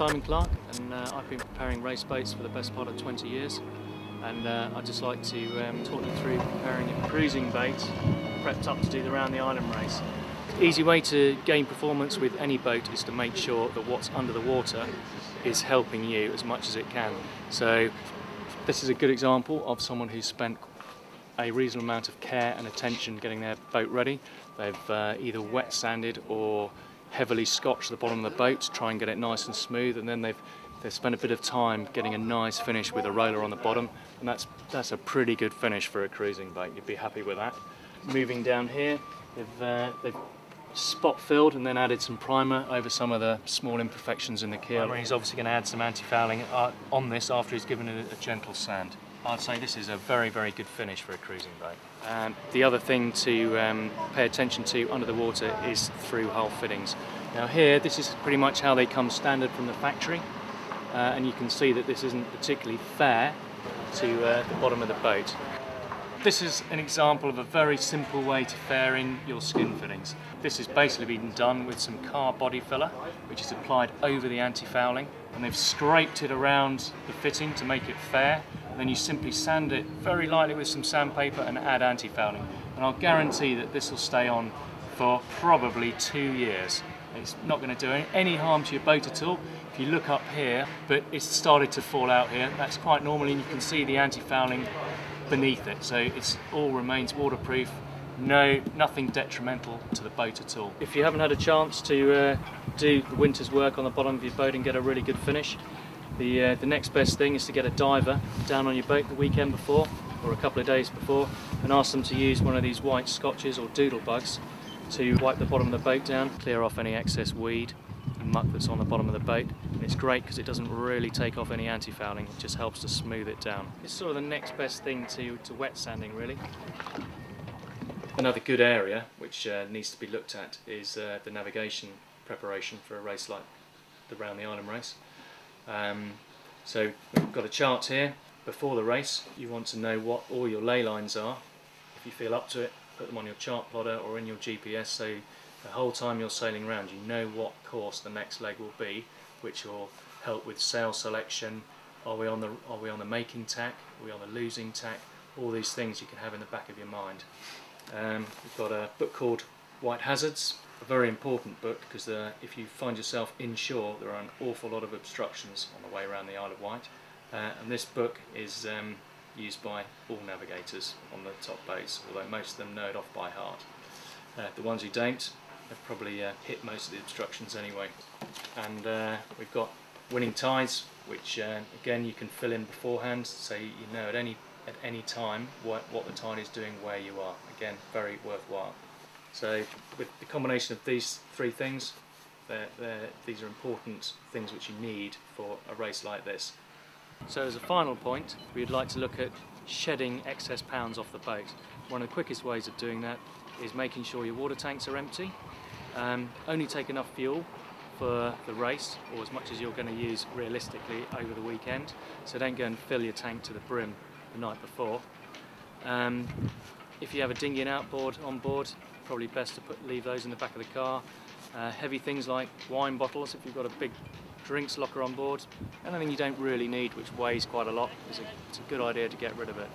Simon Clark, and I've been preparing race boats for the best part of 20 years. And I'd just like to talk you through preparing a cruising bait prepped up to do the round the island race. Easy way to gain performance with any boat is to make sure that what's under the water is helping you as much as it can. So this is a good example of someone who's spent a reasonable amount of care and attention getting their boat ready. They've either wet sanded or heavily scotched the bottom of the boat to try and get it nice and smooth, and then they've spent a bit of time getting a nice finish with a roller on the bottom, and that's a pretty good finish for a cruising boat. You'd be happy with that. Moving down here, they've spot filled and then added some primer over some of the small imperfections in the keel. He's obviously going to add some anti-fouling on this after he's given it a gentle sand. I'd say this is a very, very good finish for a cruising boat. And the other thing to pay attention to under the water is through-hull fittings. Now here, this is pretty much how they come standard from the factory, and you can see that this isn't particularly fair to the bottom of the boat. This is an example of a very simple way to fair in your skin fittings. This has basically been done with some car body filler, which is applied over the anti-fouling, and they've scraped it around the fitting to make it fair. And then you simply sand it very lightly with some sandpaper and add anti-fouling. And I'll guarantee that this will stay on for probably 2 years. It's not going to do any harm to your boat at all. If you look up here, but it's started to fall out here, that's quite normal, and you can see the anti-fouling beneath it, so it all remains waterproof. Nothing detrimental to the boat at all. If you haven't had a chance to do the winter's work on the bottom of your boat and get a really good finish, the next best thing is to get a diver down on your boat the weekend before or a couple of days before and ask them to use one of these white scotches or doodle bugs to wipe the bottom of the boat down, clear off any excess weed and muck that's on the bottom of the boat. And it's great because it doesn't really take off any anti-fouling, it just helps to smooth it down. It's sort of the next best thing to wet sanding, really. Another good area which needs to be looked at is the navigation preparation for a race like the Round the Island race. So we've got a chart here. Before the race, you want to know what all your ley lines are. If you feel up to it, put them on your chart plotter or in your GPS, so the whole time you're sailing around you know what course the next leg will be, which will help with sail selection. Are we on the making tack? Are we on the losing tack? All these things you can have in the back of your mind. We've got a book called White Hazards, a very important book because if you find yourself inshore, there are an awful lot of obstructions on the way around the Isle of Wight, and this book is used by all navigators on the top boats, although most of them know it off by heart. The ones who don't have probably hit most of the obstructions anyway. And we've got winning tides, which again you can fill in beforehand, so you know at any time what the tide is doing where you are. Again, very worthwhile. So with the combination of these three things, these are important things which you need for a race like this. So as a final point, we'd like to look at shedding excess pounds off the boat. One of the quickest ways of doing that is making sure your water tanks are empty. Only take enough fuel for the race, or as much as you're going to use realistically over the weekend, so don't go and fill your tank to the brim the night before. If you have a dinghy and outboard on board, probably best to leave those in the back of the car. Heavy things like wine bottles, if you've got a big drinks locker on board, anything you don't really need which weighs quite a lot, it's a good idea to get rid of it.